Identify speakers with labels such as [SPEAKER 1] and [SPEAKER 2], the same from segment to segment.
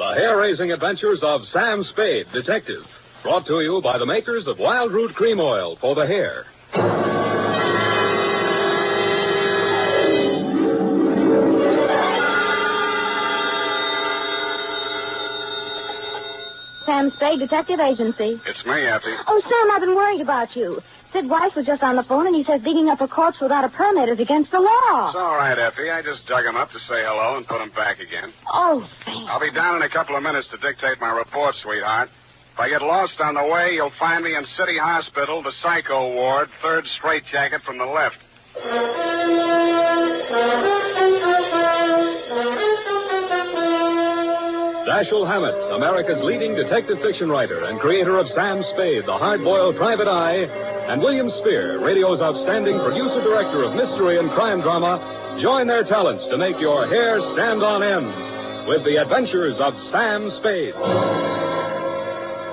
[SPEAKER 1] The hair-raising adventures of Sam Spade, detective. Brought to you by the makers of Wild Root Cream Oil for the hair.
[SPEAKER 2] Sam Spade, Detective Agency.
[SPEAKER 3] It's me, Effie.
[SPEAKER 2] Oh, Sam, I've been worried about you. Sid Weiss was just on the phone, and he says digging up a corpse without a permit is against the law.
[SPEAKER 3] It's all right, Effie. I just dug him up to say hello and put him back again.
[SPEAKER 2] Oh, Sam.
[SPEAKER 3] I'll be down in a couple of minutes to dictate my report, sweetheart. If I get lost on the way, you'll find me in City Hospital, the psycho ward, third straitjacket from the left.
[SPEAKER 1] Dashiell Hammett, America's leading detective fiction writer and creator of Sam Spade, the hard-boiled private eye, and William Spear, radio's outstanding producer-director of mystery and crime drama, join their talents to make your hair stand on end with the adventures of Sam Spade.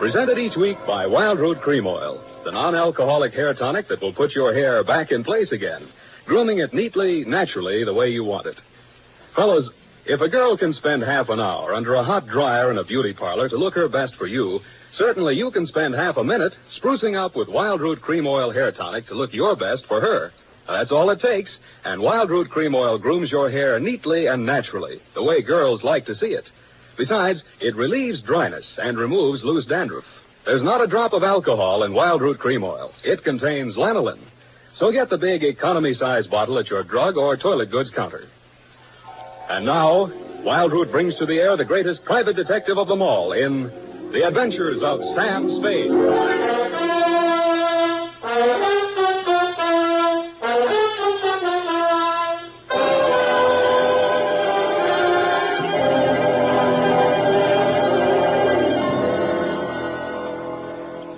[SPEAKER 1] Presented each week by Wild Root Cream Oil, the non-alcoholic hair tonic that will put your hair back in place again, grooming it neatly, naturally, the way you want it. Fellows, if a girl can spend half an hour under a hot dryer in a beauty parlor to look her best for you, certainly you can spend half a minute sprucing up with Wild Root Cream Oil hair tonic to look your best for her. That's all it takes, and Wild Root Cream Oil grooms your hair neatly and naturally, the way girls like to see it. Besides, it relieves dryness and removes loose dandruff. There's not a drop of alcohol in Wild Root Cream Oil. It contains lanolin. So get the big economy-size bottle at your drug or toilet goods counter. And now, Wild Root brings to the air the greatest private detective of them all in The Adventures of Sam Spade.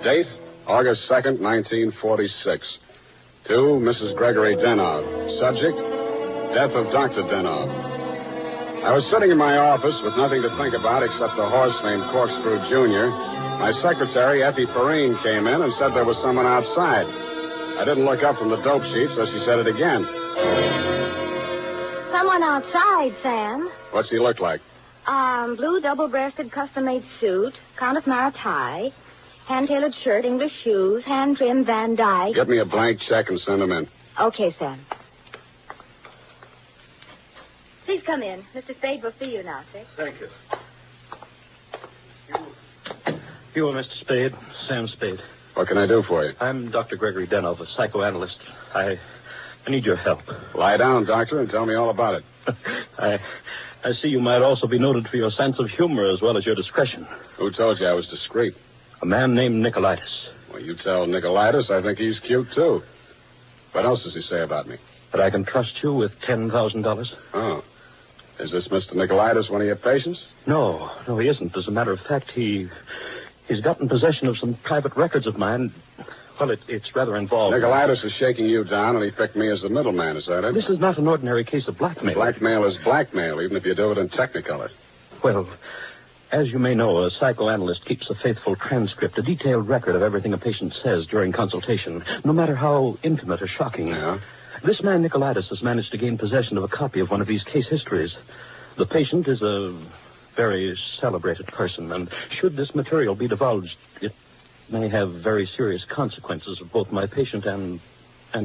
[SPEAKER 3] Date, August 2nd, 1946. To Mrs. Gregory Denhoff. Subject, death of Dr. Denhoff. I was sitting in my office with nothing to think about except a horse named Corkscrew Jr. My secretary, Effie Perrine, came in and said there was someone outside. I didn't look up from the dope sheet, so she said it again.
[SPEAKER 2] Someone outside, Sam.
[SPEAKER 3] What's he look like?
[SPEAKER 2] Blue double-breasted custom-made suit, Countess Mara tie, hand-tailored shirt, English shoes, hand-trimmed Van Dyke.
[SPEAKER 3] Get me a blank check and send him in.
[SPEAKER 2] Okay, Sam. Please come in. Mr. Spade will see you now, sir.
[SPEAKER 4] Thank you. You are Mr. Spade, Sam Spade.
[SPEAKER 3] What can I do for you?
[SPEAKER 4] I'm Dr. Gregory Denhoff, a psychoanalyst. I need your help.
[SPEAKER 3] Lie down, doctor, and tell me all about it.
[SPEAKER 4] I see you might also be noted for your sense of humor as well as your discretion.
[SPEAKER 3] Who told you I was discreet?
[SPEAKER 4] A man named Nicolaitis.
[SPEAKER 3] Well, you tell Nicolaitis I think he's cute, too. What else does he say about me?
[SPEAKER 4] That I can trust you with $10,000?
[SPEAKER 3] Oh. Is this Mr. Nicolaitis one of your patients?
[SPEAKER 4] No, he isn't. As a matter of fact, he's gotten possession of some private records of mine. Well, it's rather involved.
[SPEAKER 3] Nicolaitis is shaking you down, and he picked me as the middleman, is that it?
[SPEAKER 4] This is not an ordinary case of blackmail.
[SPEAKER 3] Blackmail is blackmail, even if you do it in Technicolor.
[SPEAKER 4] Well, as you may know, a psychoanalyst keeps a faithful transcript, a detailed record of everything a patient says during consultation, no matter how intimate or shocking.
[SPEAKER 3] Yeah?
[SPEAKER 4] This man, Nicolaitis, has managed to gain possession of a copy of one of these case histories. The patient is a very celebrated person, and should this material be divulged, it may have very serious consequences for both my patient and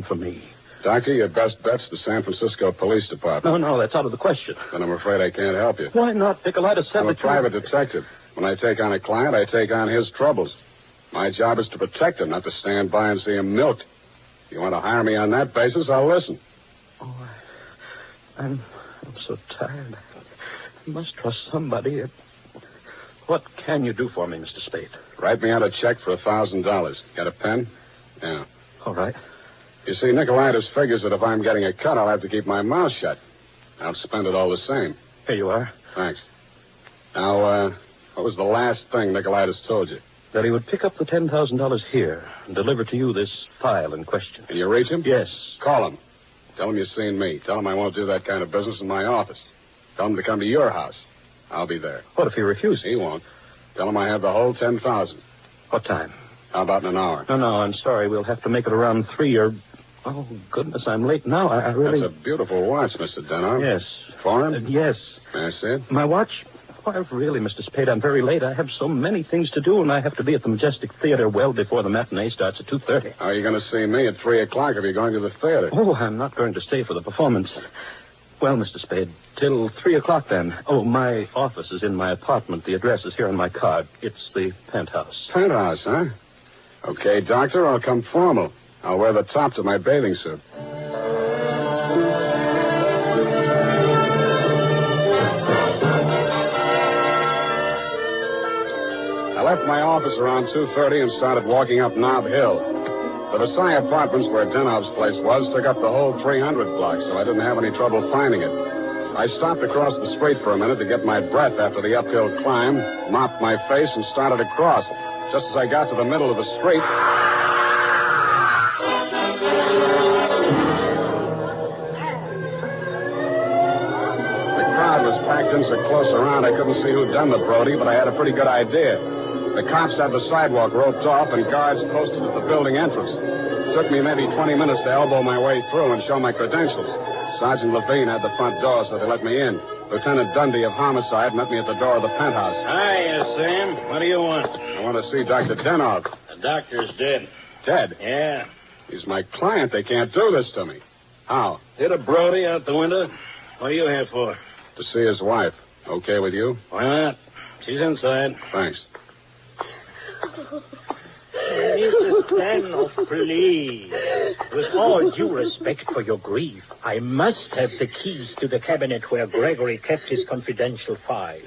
[SPEAKER 4] for me.
[SPEAKER 3] Doctor, your best bet's the San Francisco Police Department.
[SPEAKER 4] No, that's out of the question.
[SPEAKER 3] Then I'm afraid I can't help you.
[SPEAKER 4] Why not? Nicolaitis said
[SPEAKER 3] I'm a private detective. When I take on a client, I take on his troubles. My job is to protect him, not to stand by and see him milked. If you want to hire me on that basis, I'll listen.
[SPEAKER 4] Oh, I'm so tired. I must trust somebody. What can you do for me, Mr. Spade?
[SPEAKER 3] Write me out a check for $1,000. Got a pen? Yeah.
[SPEAKER 4] All right.
[SPEAKER 3] You see, Nicolaitis figures that if I'm getting a cut, I'll have to keep my mouth shut. I'll spend it all the same.
[SPEAKER 4] Here you are.
[SPEAKER 3] Thanks. Now, what was the last thing Nicolaitis told you?
[SPEAKER 4] That he would pick up the $10,000 here and deliver to you this file in question.
[SPEAKER 3] Can you reach him?
[SPEAKER 4] Yes.
[SPEAKER 3] Call him. Tell him you've seen me. Tell him I won't do that kind of business in my office. Tell him to come to your house. I'll be there.
[SPEAKER 4] What if he refuses?
[SPEAKER 3] He won't. Tell him I have the whole $10,000.
[SPEAKER 4] What time?
[SPEAKER 3] How about in an hour?
[SPEAKER 4] No, I'm sorry. We'll have to make it around 3 or... Oh, goodness, I'm late now. I really...
[SPEAKER 3] That's a beautiful watch, Mr. Denhoff.
[SPEAKER 4] Yes.
[SPEAKER 3] Foreign?
[SPEAKER 4] Yes.
[SPEAKER 3] May I see it?
[SPEAKER 4] My watch? Why, really, Mr. Spade, I'm very late. I have so many things to do, and I have to be at the Majestic Theater well before the matinee starts at 2:30.
[SPEAKER 3] How are you going to see me at 3 o'clock if you're going to the theater?
[SPEAKER 4] Oh, I'm not going to stay for the performance. Well, Mr. Spade, till 3 o'clock then. Oh, my office is in my apartment. The address is here on my card. It's the penthouse.
[SPEAKER 3] Penthouse, huh? Okay, Doctor, I'll come formal. I'll wear the top to my bathing suit. I left my office around 2:30 and started walking up Nob Hill. The Versailles Apartments, where Denhoff's place was, took up the whole 300 block, so I didn't have any trouble finding it. I stopped across the street for a minute to get my breath after the uphill climb, mopped my face, and started across. Just as I got to the middle of the street... The crowd was packed in so close around I couldn't see who'd done the Brody, but I had a pretty good idea. The cops had the sidewalk roped off and guards posted at the building entrance. It took me maybe 20 minutes to elbow my way through and show my credentials. Sergeant Levine had the front door, so they let me in. Lieutenant Dundee of Homicide met me at the door of the penthouse.
[SPEAKER 5] Hiya, Sam. What do you want?
[SPEAKER 3] I want to see Dr. Denhoff.
[SPEAKER 5] The doctor's dead.
[SPEAKER 3] Dead?
[SPEAKER 5] Yeah.
[SPEAKER 3] He's my client. They can't do this to me. How?
[SPEAKER 5] Hit a Brody out the window. What are you here for?
[SPEAKER 3] To see his wife. Okay with you?
[SPEAKER 5] Why not? She's inside.
[SPEAKER 3] Thanks.
[SPEAKER 6] Mrs. Denhoff, please. With all due respect for your grief, I must have the keys to the cabinet where Gregory kept his confidential files.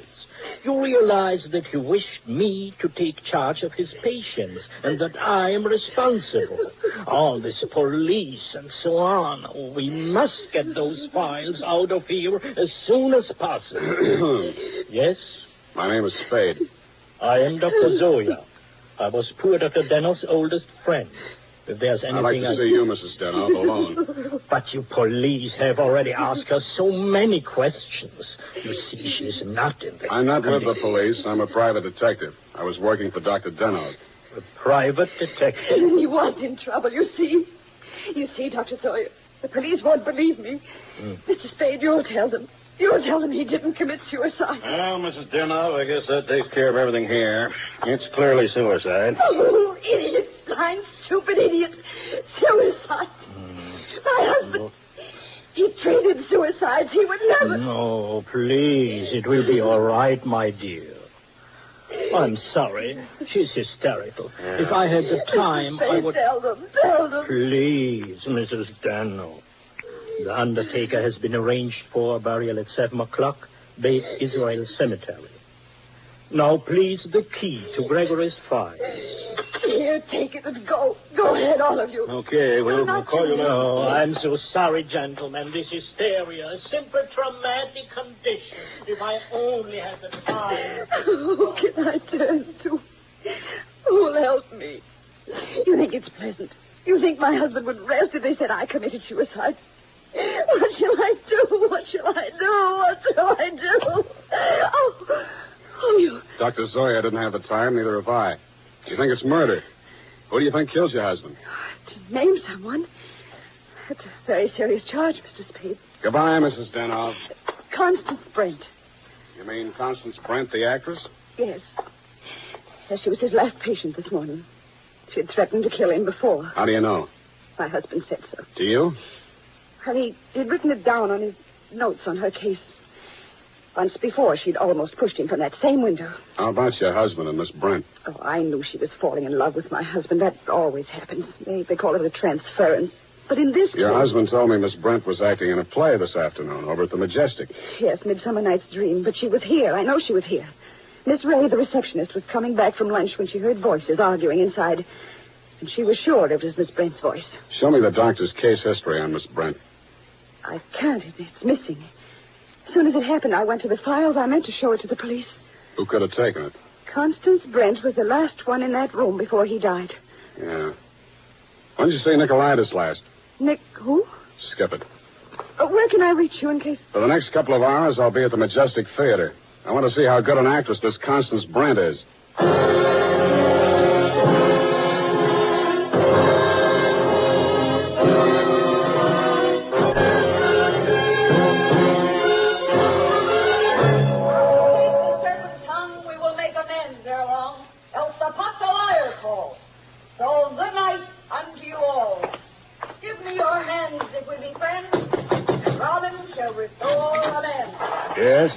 [SPEAKER 6] You realize that he wished me to take charge of his patients and that I am responsible. All this police and so on. We must get those files out of here as soon as possible. Yes?
[SPEAKER 3] My name is Spade.
[SPEAKER 6] I am Dr. Zoya. I was poor Dr. Denhoff's oldest friend. If there's anything
[SPEAKER 3] I'd like to see you, Mrs. Denhoff, alone.
[SPEAKER 6] But you police have already asked her so many questions. You see, she's not in the...
[SPEAKER 3] I'm not with the police. I'm a private detective. I was working for Dr. Denhoff.
[SPEAKER 6] A private detective?
[SPEAKER 7] He was in trouble, you see. You see, Dr. Sawyer, the police won't believe me. Mr. Spade, you'll tell them. You'll tell them he didn't commit suicide.
[SPEAKER 5] Well, Mrs. Denhoff, I guess that takes care of everything here. It's clearly suicide.
[SPEAKER 7] Oh, idiot. Blind, stupid idiot. Suicide. My husband, he treated suicides. He would never...
[SPEAKER 6] No, please. It will be all right, my dear. I'm sorry. She's hysterical. If I had the time, I would...
[SPEAKER 7] Tell them.
[SPEAKER 6] Please, Mrs. Denhoff. The undertaker has been arranged for burial at 7 o'clock, Beit Israel Cemetery. Now, please, the key to Gregory's files.
[SPEAKER 7] Here, take it and go. Go ahead, all of you.
[SPEAKER 5] Okay, we'll call you now.
[SPEAKER 6] Oh, I'm so sorry, gentlemen. This hysteria, a simple traumatic condition. If I only had the time.
[SPEAKER 7] Who can I turn to? Who'll help me? You think it's pleasant? You think my husband would rest if they said I committed suicide? What shall I do? What shall I do? Oh, you...
[SPEAKER 3] Dr. Zoya didn't have the time, neither have I. You think it's murder? Who do you think killed your husband?
[SPEAKER 7] To name someone? That's a very serious charge, Mr. Spade.
[SPEAKER 3] Goodbye, Mrs. Denhoff.
[SPEAKER 7] Constance Brent.
[SPEAKER 3] You mean Constance Brent, the actress?
[SPEAKER 7] Yes. Yes, she was his last patient this morning. She had threatened to kill him before.
[SPEAKER 3] How do you know?
[SPEAKER 7] My husband said so.
[SPEAKER 3] Do you?
[SPEAKER 7] Honey, he'd written it down on his notes on her case. Once before, she'd almost pushed him from that same window.
[SPEAKER 3] How about your husband and Miss Brent?
[SPEAKER 7] Oh, I knew she was falling in love with my husband. That always happens. They call it a transference. But in this
[SPEAKER 3] Your
[SPEAKER 7] case...
[SPEAKER 3] husband told me Miss Brent was acting in a play this afternoon over at the Majestic.
[SPEAKER 7] Yes, Midsummer Night's Dream. But she was here. I know she was here. Miss Ray, the receptionist, was coming back from lunch when she heard voices arguing inside. And she was sure it was Miss Brent's voice.
[SPEAKER 3] Show me the doctor's case history on Miss Brent.
[SPEAKER 7] I can't. It's missing. As soon as it happened, I went to the files. I meant to show it to the police.
[SPEAKER 3] Who could have taken it?
[SPEAKER 7] Constance Brent was the last one in that room before he died.
[SPEAKER 3] Yeah. When did you see Nicolaitis last?
[SPEAKER 7] Nick, who?
[SPEAKER 3] Skip it.
[SPEAKER 7] Where can I reach you in case...
[SPEAKER 3] For the next couple of hours, I'll be at the Majestic Theater. I want to see how good an actress this Constance Brent is. Yes?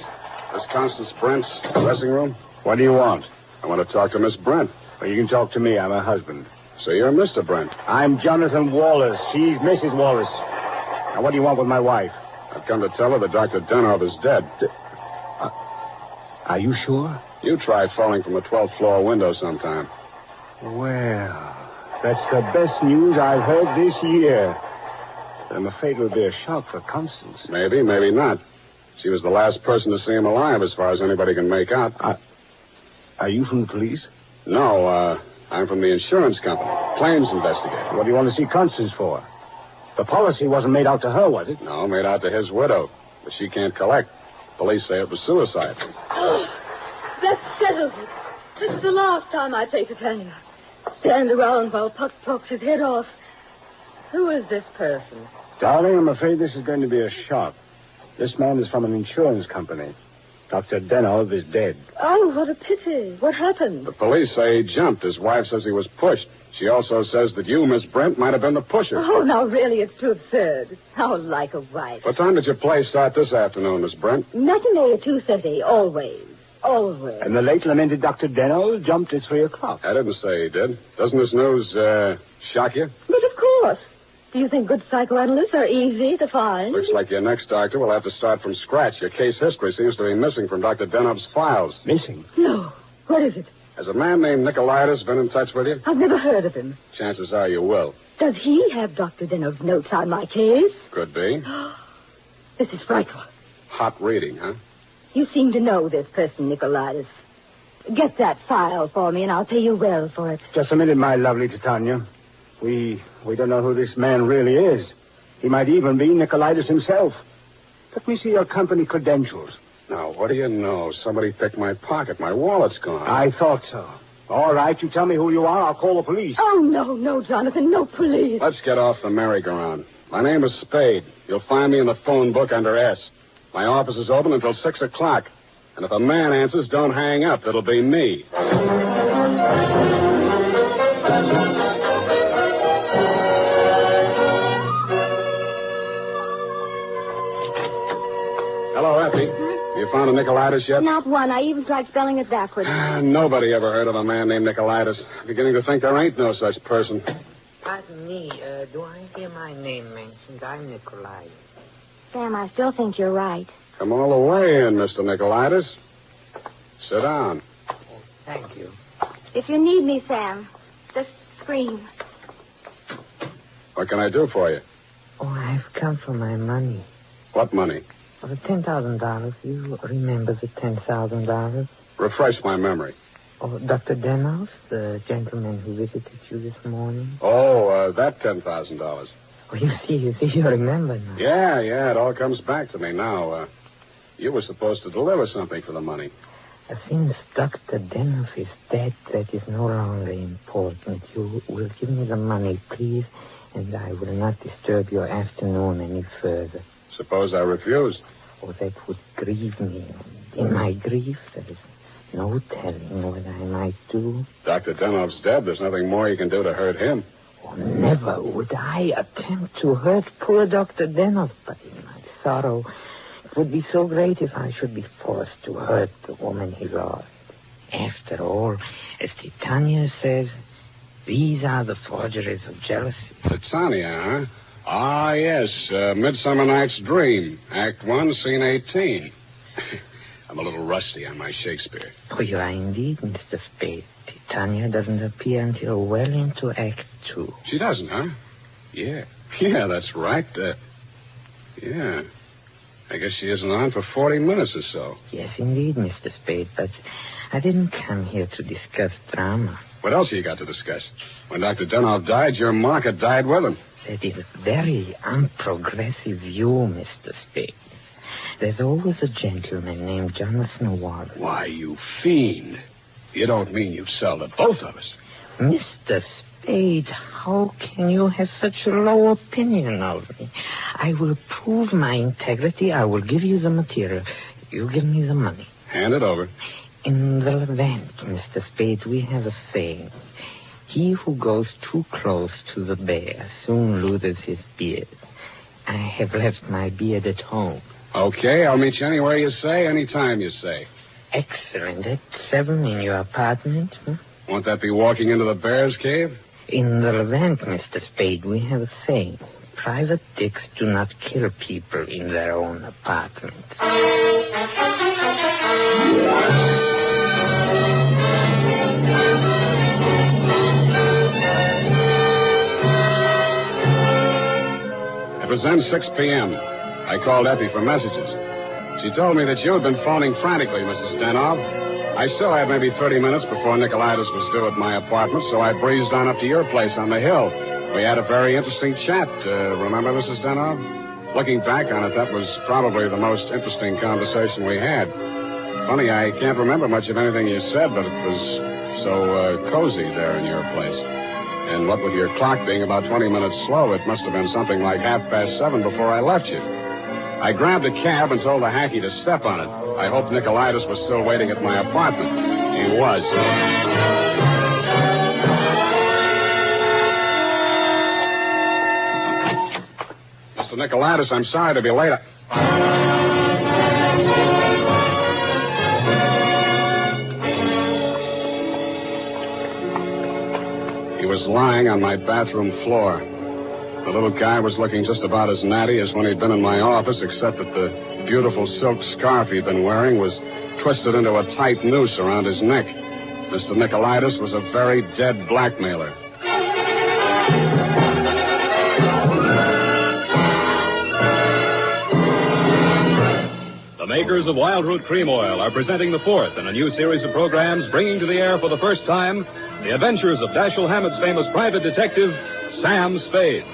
[SPEAKER 3] Miss Constance Brent's dressing room?
[SPEAKER 8] What do you want?
[SPEAKER 3] I want to talk to Miss Brent.
[SPEAKER 8] Well, you can talk to me. I'm her husband.
[SPEAKER 3] So you're Mr. Brent.
[SPEAKER 8] I'm Jonathan Wallace. She's Mrs. Wallace. Now, what do you want with my wife?
[SPEAKER 3] I've come to tell her that Dr. Denhoff is dead.
[SPEAKER 8] Are you sure?
[SPEAKER 3] You tried falling from a 12th floor window sometime.
[SPEAKER 8] Well, that's the best news I've heard this year. But I'm afraid it will be a shock for Constance.
[SPEAKER 3] Maybe, maybe not. She was the last person to see him alive, as far as anybody can make out.
[SPEAKER 8] Are you from the police?
[SPEAKER 3] No, I'm from the insurance company. Claims investigator.
[SPEAKER 8] What do you want to see Constance for? The policy wasn't made out to her, was it?
[SPEAKER 3] No, made out to his widow. But she can't collect. Police say it was suicide.
[SPEAKER 7] Oh, that settles it. This is the last time I say to Tanya. Stand around while Puck talks his head off. Who is this person?
[SPEAKER 8] Darling, I'm afraid this is going to be a shock. This man is from an insurance company. Dr. Denhoff is dead.
[SPEAKER 7] Oh, what a pity. What happened?
[SPEAKER 3] The police say he jumped. His wife says he was pushed. She also says that you, Miss Brent, might have been the pusher.
[SPEAKER 7] Oh, now really, it's too absurd. How like a wife.
[SPEAKER 3] What time did your play start this afternoon, Miss Brent?
[SPEAKER 7] Matinee at 2:30, always. Always.
[SPEAKER 8] And the late lamented Dr. Denhoff jumped at 3 o'clock.
[SPEAKER 3] I didn't say he did. Doesn't this news, shock you?
[SPEAKER 7] But of course. Do you think good psychoanalysts are easy to find?
[SPEAKER 3] Looks like your next doctor will have to start from scratch. Your case history seems to be missing from Dr. Denhoff's files.
[SPEAKER 8] Missing?
[SPEAKER 7] No. What is it?
[SPEAKER 3] Has a man named Nicolaitis been in touch with you?
[SPEAKER 7] I've never heard of him.
[SPEAKER 3] Chances are you will.
[SPEAKER 7] Does he have Dr. Denhoff's notes on my case?
[SPEAKER 3] Could be.
[SPEAKER 7] This is frightful.
[SPEAKER 3] Hot reading, huh?
[SPEAKER 7] You seem to know this person, Nicolaitis. Get that file for me, and I'll pay you well for it.
[SPEAKER 8] Just a minute, my lovely Titania. We don't know who this man really is. He might even be Nicolaitis himself. Let me see your company credentials.
[SPEAKER 3] Now, what do you know? Somebody picked my pocket. My wallet's gone.
[SPEAKER 8] I thought so. All right, you tell me who you are. I'll call the police.
[SPEAKER 7] Oh, no, Jonathan. No police.
[SPEAKER 3] Let's get off the merry-go-round. My name is Spade. You'll find me in the phone book under S. My office is open until 6 o'clock. And if a man answers, don't hang up. It'll be me. Hello, Effie. You found a Nicolaitis yet?
[SPEAKER 2] Not one. I even tried spelling it backwards.
[SPEAKER 3] Nobody ever heard of a man named Nicolaitis. Beginning to think there ain't no such person.
[SPEAKER 9] Pardon me, do I hear my name mentioned? I'm Nicolaitis.
[SPEAKER 2] Sam, I still think you're right.
[SPEAKER 3] Come all the way in, Mr. Nicolaitis. Sit down.
[SPEAKER 9] Oh, thank you.
[SPEAKER 2] If you need me, Sam, just scream.
[SPEAKER 3] What can I do for you?
[SPEAKER 9] Oh, I've come for my money.
[SPEAKER 3] What money?
[SPEAKER 9] Oh, the $10,000. You remember the $10,000?
[SPEAKER 3] Refresh my memory.
[SPEAKER 9] Oh, Dr. Denhoff, the gentleman who visited you this morning?
[SPEAKER 3] Oh, that $10,000.
[SPEAKER 9] Oh, you see, you remember now.
[SPEAKER 3] Yeah, it all comes back to me now. You were supposed to deliver something for the money.
[SPEAKER 9] Since Dr. Denhoff is dead, that is no longer important. You will give me the money, please, and I will not disturb your afternoon any further.
[SPEAKER 3] Suppose I refuse?
[SPEAKER 9] Oh, that would grieve me. In my grief, there is no telling what I might do.
[SPEAKER 3] Dr. Denhoff's dead. There's nothing more you can do to hurt him.
[SPEAKER 9] Oh, never would I attempt to hurt poor Dr. Denhoff, but in my sorrow, it would be so great if I should be forced to hurt the woman he loved. After all, as Titania says, these are the forgeries of jealousy.
[SPEAKER 3] Titania, huh? Ah, yes. Midsummer Night's Dream. Act 1, Scene 18. I'm a little rusty on my Shakespeare.
[SPEAKER 9] Oh, you are indeed, Mr. Spade. Titania doesn't appear until well into Act 2.
[SPEAKER 3] She doesn't, huh? Yeah. Yeah, that's right. Yeah. I guess she isn't on for 40 minutes or so.
[SPEAKER 9] Yes, indeed, Mr. Spade, but I didn't come here to discuss drama.
[SPEAKER 3] What else have you got to discuss? When Dr. Denhoff died, your market died with him.
[SPEAKER 9] That is a very unprogressive view, Mr. Spade. There's always a gentleman named Jonathan Wallace.
[SPEAKER 3] Why, you fiend. You don't mean you sell to both of us.
[SPEAKER 9] Mr. Spade, how can you have such a low opinion of me? I will prove my integrity. I will give you the material. You give me the money.
[SPEAKER 3] Hand it over.
[SPEAKER 9] In the Levant, Mr. Spade, we have a saying. He who goes too close to the bear soon loses his beard. I have left my beard at home.
[SPEAKER 3] Okay, I'll meet you anywhere you say, anytime you say.
[SPEAKER 9] Excellent. At 7 in your apartment.
[SPEAKER 3] Won't that be walking into the bear's cave?
[SPEAKER 9] In the Levant, Mr. Spade, we have a saying. Private dicks do not kill people in their own apartment.
[SPEAKER 3] It was then 6 p.m. I called Effie for messages. She told me that you had been phoning frantically, Mrs. Denhoff. I still had maybe 30 minutes before Nicolaitis was due at my apartment, so I breezed on up to your place on the hill. We had a very interesting chat. Remember, Mrs. Denhoff? Looking back on it, that was probably the most interesting conversation we had. Funny, I can't remember much of anything you said, but it was so cozy there in your place. And what with your clock being about 20 minutes slow, it must have been something like 7:30 before I left you. I grabbed a cab and told the hacky to step on it. I hoped Nicolaitis was still waiting at my apartment. He was. Mr. Nicolaitis, I'm sorry to be late. He was lying on my bathroom floor. The little guy was looking just about as natty as when he'd been in my office, except that the beautiful silk scarf he'd been wearing was twisted into a tight noose around his neck. Mr. Nicolaitis was a very dead blackmailer.
[SPEAKER 1] The makers of Wild Root Cream Oil are presenting the fourth in a new series of programs bringing to the air for the first time the adventures of Dashiell Hammett's famous private detective, Sam Spade.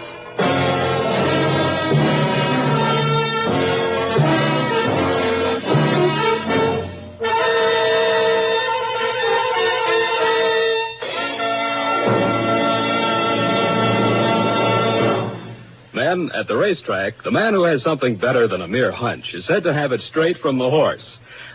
[SPEAKER 1] Then, at the racetrack, the man who has something better than a mere hunch is said to have it straight from the horse.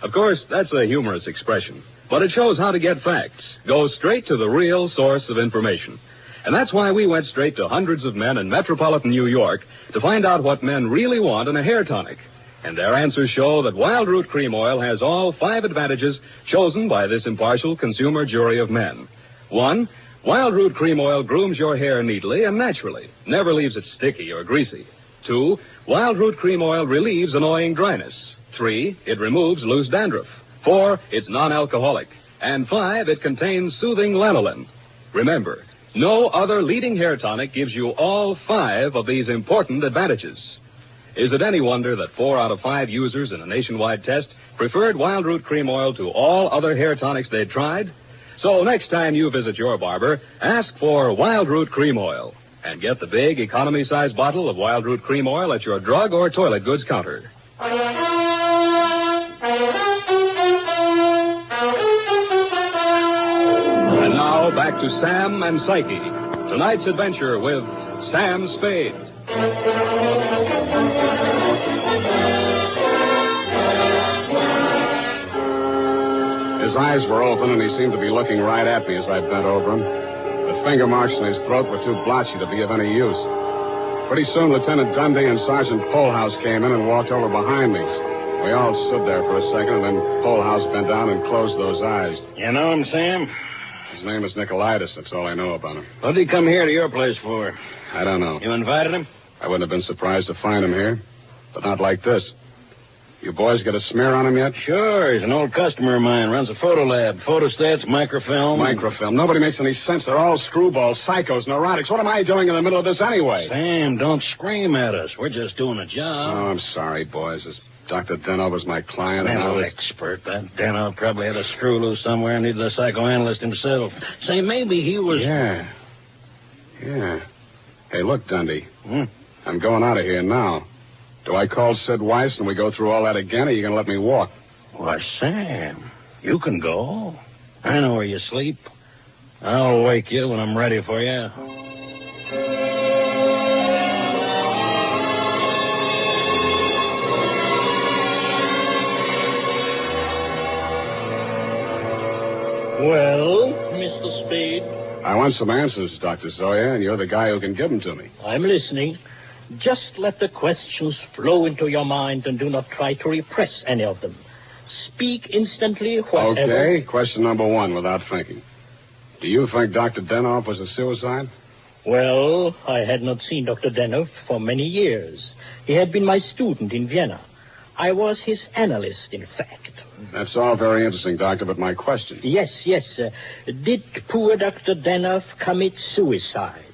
[SPEAKER 1] Of course, that's a humorous expression, but it shows how to get facts. Go straight to the real source of information. And that's why we went straight to hundreds of men in metropolitan New York to find out what men really want in a hair tonic. And their answers show that Wild Root Cream Oil has all 5 advantages chosen by this impartial consumer jury of men. 1, Wild Root Cream Oil grooms your hair neatly and naturally, never leaves it sticky or greasy. 2, Wild Root Cream Oil relieves annoying dryness. 3, it removes loose dandruff. 4, it's non-alcoholic. And 5, it contains soothing lanolin. Remember, no other leading hair tonic gives you all 5 of these important advantages. Is it any wonder that 4 out of 5 users in a nationwide test preferred Wild Root Cream Oil to all other hair tonics they'd tried? So next time you visit your barber, ask for Wild Root Cream Oil and get the big economy-size bottle of Wild Root Cream Oil at your drug or toilet goods counter. And now back to Sam and Psyche. Tonight's adventure with Sam Spade.
[SPEAKER 3] His eyes were open, and he seemed to be looking right at me as I bent over him. The finger marks in his throat were too blotchy to be of any use. Pretty soon, Lieutenant Dundee and Sergeant Polhouse came in and walked over behind me. We all stood there for a second, and then Polhouse bent down and closed those eyes.
[SPEAKER 5] You know him, Sam?
[SPEAKER 3] His name is Nicolaitis. That's all I know about him.
[SPEAKER 5] What did he come here to your place for?
[SPEAKER 3] I don't know.
[SPEAKER 5] You invited him?
[SPEAKER 3] I wouldn't have been surprised to find him here, but not like this. You boys got a smear on him yet?
[SPEAKER 5] Sure. He's an old customer of mine. Runs a photo lab. Photostats, microfilm.
[SPEAKER 3] Microfilm. Nobody makes any sense. They're all screwballs, psychos, neurotics. What am I doing in the middle of this anyway?
[SPEAKER 5] Sam, don't scream at us. We're just doing a job.
[SPEAKER 3] Oh, I'm sorry, boys. This Dr. Denhoff was my client.
[SPEAKER 5] Mental expert. That Denhoff probably had a screw loose somewhere and needed a psychoanalyst himself. Say, maybe he was...
[SPEAKER 3] Yeah. Hey, look, Dundee. I'm going out of here now. Do I call Sid Weiss and we go through all that again, or are you going to let me walk?
[SPEAKER 5] Why, Sam, you can go. I know where you sleep. I'll wake you when I'm ready for you. Well, Mr. Spade?
[SPEAKER 3] I want some answers, Dr. Zoya, and you're the guy who can give them to me.
[SPEAKER 6] I'm listening. Just let the questions flow into your mind and do not try to repress any of them. Speak instantly, whatever...
[SPEAKER 3] Okay, question number one, without thinking. Do you think Dr. Denhoff was a suicide?
[SPEAKER 6] Well, I had not seen Dr. Denhoff for many years. He had been my student in Vienna. I was his analyst, in fact.
[SPEAKER 3] That's all very interesting, Doctor, but my question...
[SPEAKER 6] Yes. Did poor Dr. Denhoff commit suicide?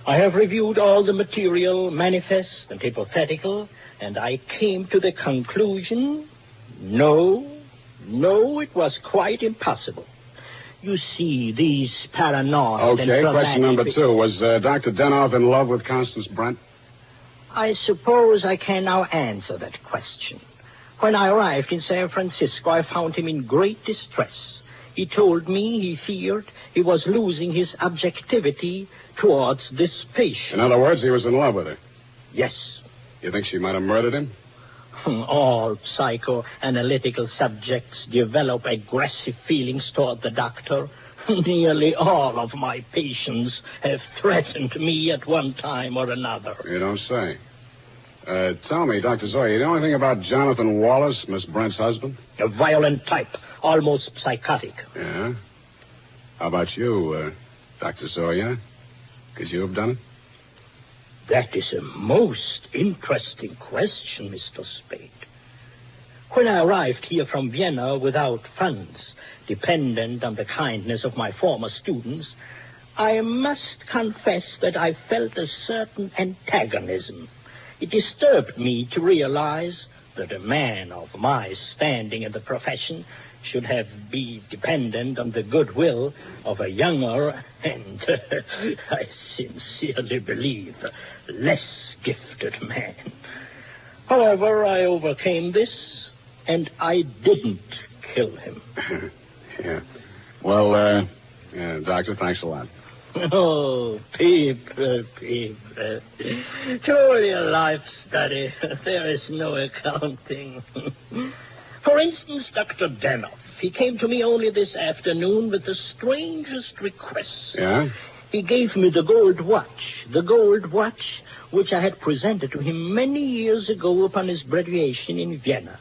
[SPEAKER 6] I have reviewed all the material, manifest and hypothetical, and I came to the conclusion... No, it was quite impossible. You see, these paranoid...
[SPEAKER 3] Okay, question number two. Was Dr. Denhoff in love with Constance Brent?
[SPEAKER 6] I suppose I can now answer that question. When I arrived in San Francisco, I found him in great distress. He told me he feared he was losing his objectivity towards this patient.
[SPEAKER 3] In other words, he was in love with her?
[SPEAKER 6] Yes.
[SPEAKER 3] You think she might have murdered him?
[SPEAKER 6] All psychoanalytical subjects develop aggressive feelings toward the doctor. Nearly all of my patients have threatened me at one time or another.
[SPEAKER 3] You don't say. Tell me, Dr. Zoya, you know anything about Jonathan Wallace, Miss Brent's husband?
[SPEAKER 6] A violent type, almost psychotic.
[SPEAKER 3] Yeah? How about you, Dr. Zoya? Could you have done it?
[SPEAKER 6] That is a most interesting question, Mr. Spade. When I arrived here from Vienna without funds, dependent on the kindness of my former students, I must confess that I felt a certain antagonism. It disturbed me to realize that a man of my standing in the profession should be dependent on the goodwill of a younger and, I sincerely believe, less gifted man. However, I overcame this, and I didn't kill him.
[SPEAKER 3] Yeah. Well, Doctor, thanks a lot.
[SPEAKER 6] Oh, people. Truly a life study. There is no accounting. For instance, Dr. Denhoff. He came to me only this afternoon with the strangest request.
[SPEAKER 3] Yeah?
[SPEAKER 6] He gave me the gold watch which I had presented to him many years ago upon his graduation in Vienna.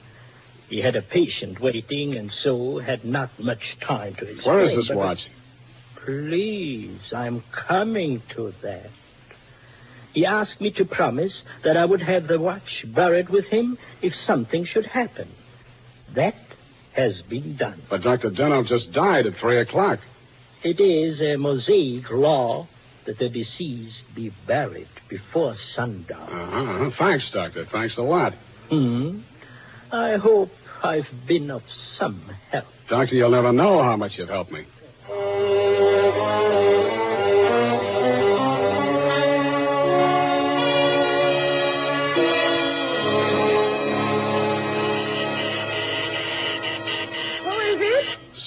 [SPEAKER 6] He had a patient waiting, and so had not much time to explain.
[SPEAKER 3] Where is this watch?
[SPEAKER 6] Please, I'm coming to that. He asked me to promise that I would have the watch buried with him if something should happen. That has been done.
[SPEAKER 3] But Dr. Denhoff just died at 3 o'clock.
[SPEAKER 6] It is a Mosaic law that the deceased be buried before sundown.
[SPEAKER 3] Thanks, Doctor. Thanks a lot.
[SPEAKER 6] I hope I've been of some help.
[SPEAKER 3] Doctor, you'll never know how much you've helped me.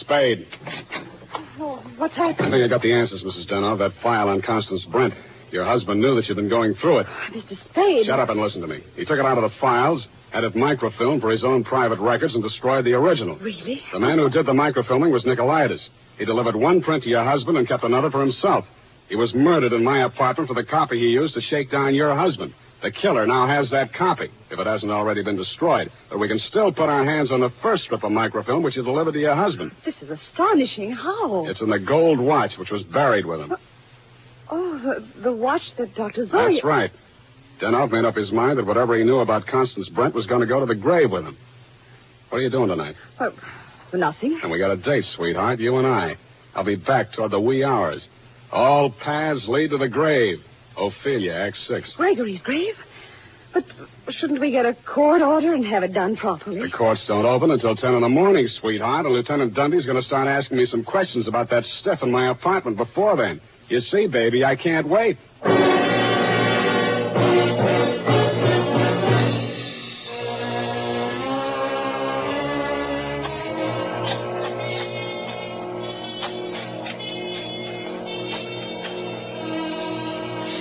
[SPEAKER 3] Spade.
[SPEAKER 7] Oh, what's happened?
[SPEAKER 3] I think I got the answers, Mrs. Denhoff. That file on Constance Brent. Your husband knew that you'd been going through it.
[SPEAKER 7] Mr. Spade.
[SPEAKER 3] Shut up and listen to me. He took it out of the files, had it microfilmed for his own private records, and destroyed the original.
[SPEAKER 7] Really?
[SPEAKER 3] The man who did the microfilming was Nicolaitis. He delivered one print to your husband and kept another for himself. He was murdered in my apartment for the copy he used to shake down your husband. The killer now has that copy, if it hasn't already been destroyed. But we can still put our hands on the first strip of microfilm, which you delivered to your husband.
[SPEAKER 7] This is astonishing. How?
[SPEAKER 3] It's in the gold watch, which was buried with him.
[SPEAKER 7] Oh, the watch that Dr. Zoya...
[SPEAKER 3] That's right. Denhoff made up his mind that whatever he knew about Constance Brent was going to go to the grave with him. What are you doing tonight?
[SPEAKER 7] Nothing.
[SPEAKER 3] And we got a date, sweetheart, you and I. I'll be back toward the wee hours. All paths lead to the grave. Ophelia, Act 6.
[SPEAKER 7] Gregory's grave? But shouldn't we get a court order and have it done properly?
[SPEAKER 3] The courts don't open until 10 in the morning, sweetheart, and Lieutenant Dundee's going to start asking me some questions about that stiff in my apartment before then. You see, baby, I can't wait.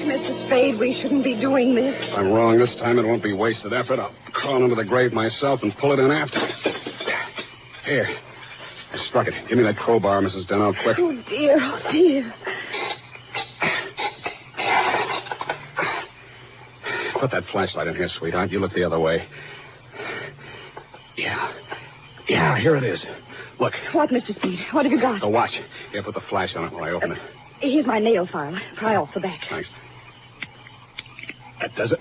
[SPEAKER 7] Mr. Spade, we shouldn't be doing this.
[SPEAKER 3] If I'm wrong this time, it won't be wasted effort. I'll crawl into the grave myself and pull it in after. Here. I struck it. Give me that crowbar, Mrs. Denhoff, quick.
[SPEAKER 7] Oh, dear.
[SPEAKER 3] Put that flashlight in here, sweetheart. You look the other way. Yeah, here it is. Look.
[SPEAKER 7] What, Mr. Spade? What have you got?
[SPEAKER 3] The watch. Here, put the flash on it when I open it.
[SPEAKER 7] Here's my nail file. Pry off the back.
[SPEAKER 3] Thanks. That does it.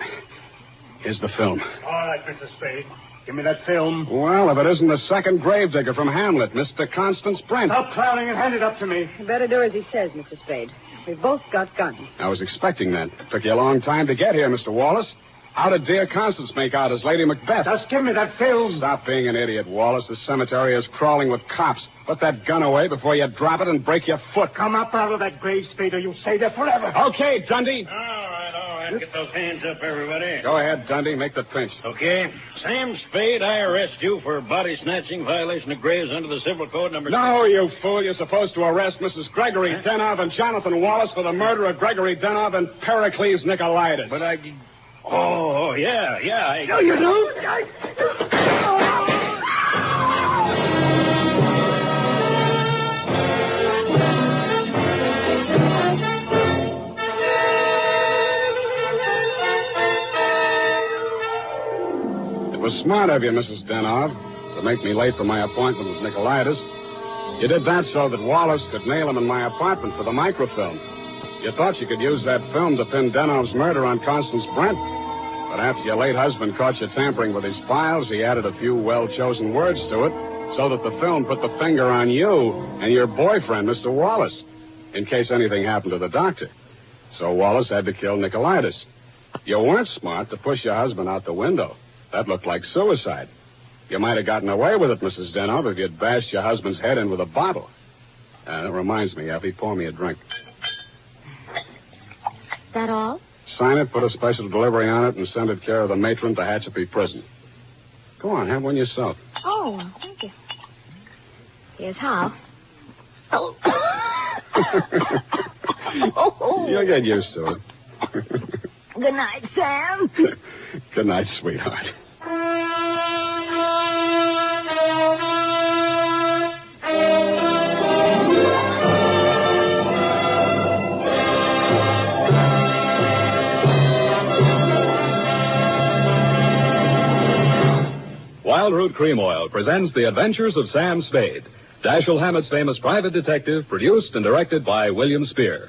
[SPEAKER 3] Here's the film.
[SPEAKER 8] All right, Mr. Spade. Give me that film.
[SPEAKER 3] Well, if it isn't the second gravedigger from Hamlet, Mr. Constance Brent.
[SPEAKER 8] Stop clowning and hand it up to me.
[SPEAKER 7] You better do as he says, Mr. Spade. We've both got guns.
[SPEAKER 3] I was expecting that. Took you a long time to get here, Mr. Wallace. How did dear Constance make out as Lady Macbeth?
[SPEAKER 8] Just give me that film.
[SPEAKER 3] Stop being an idiot, Wallace. The cemetery is crawling with cops. Put that gun away before you drop it and break your foot.
[SPEAKER 8] Come up out of that grave, Spade, or you'll stay there forever.
[SPEAKER 3] Okay, Dundee.
[SPEAKER 5] All right. Get those hands up, everybody.
[SPEAKER 3] Go ahead, Dundee. Make the pinch.
[SPEAKER 5] Okay. Sam Spade, I arrest you for body snatching, violation of graves under the Civil Code number...
[SPEAKER 3] No, you fool. You're supposed to arrest Mrs. Gregory Denhoff and Jonathan Wallace for the murder of Gregory Denhoff and Pericles Nicolaitis.
[SPEAKER 5] But I... Oh, yeah.
[SPEAKER 8] No, you don't.
[SPEAKER 3] It was smart of you, Mrs. Denhoff, to make me late for my appointment with Nicolaitis. You did that so that Wallace could nail him in my apartment for the microfilm. You thought you could use that film to pin Denhoff's murder on Constance Brent. But after your late husband caught you tampering with his files, he added a few well-chosen words to it so that the film put the finger on you and your boyfriend, Mr. Wallace, in case anything happened to the doctor. So Wallace had to kill Nicolaitis. You weren't smart to push your husband out the window. That looked like suicide. You might have gotten away with it, Mrs. Denhoff, if you'd bashed your husband's head in with a bottle. That reminds me, Effie, pour me a drink.
[SPEAKER 2] That all?
[SPEAKER 3] Sign it, put a special delivery on it, and send it care of the matron to Hatchapee Prison. Go on, have one yourself.
[SPEAKER 2] Oh, thank you. Here's how. Oh.
[SPEAKER 3] You'll get used to it.
[SPEAKER 2] Good night, Sam.
[SPEAKER 3] Good night, sweetheart.
[SPEAKER 1] Wild Root Cream Oil presents The Adventures of Sam Spade, Dashiell Hammett's famous private detective, produced and directed by William Spear.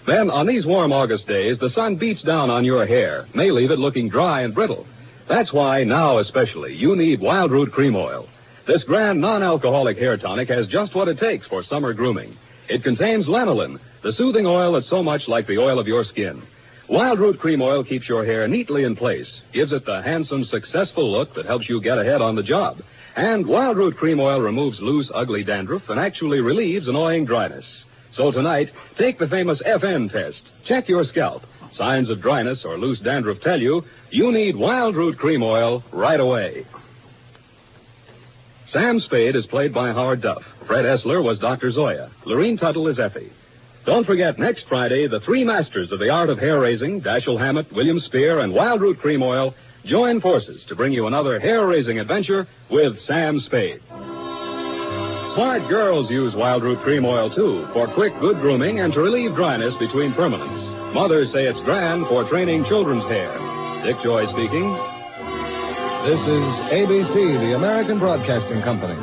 [SPEAKER 1] Then, on these warm August days, the sun beats down on your hair, may leave it looking dry and brittle. That's why, now especially, you need Wild Root Cream Oil. This grand non-alcoholic hair tonic has just what it takes for summer grooming. It contains lanolin, the soothing oil that's so much like the oil of your skin. Wild Root Cream Oil keeps your hair neatly in place, gives it the handsome, successful look that helps you get ahead on the job. And Wild Root Cream Oil removes loose, ugly dandruff and actually relieves annoying dryness. So tonight, take the famous FN test. Check your scalp. Signs of dryness or loose dandruff tell you need Wild Root Cream Oil right away. Sam Spade is played by Howard Duff. Fred Essler was Dr. Zoya. Lorene Tuttle is Effie. Don't forget, next Friday, the three masters of the art of hair-raising, Dashiell Hammett, William Spear, and Wild Root Cream Oil, join forces to bring you another hair-raising adventure with Sam Spade. Smart girls use Wild Root Cream Oil, too, for quick, good grooming and to relieve dryness between permanents. Mothers say it's grand for training children's hair. Dick Joy speaking.
[SPEAKER 10] This is ABC, the American Broadcasting Company.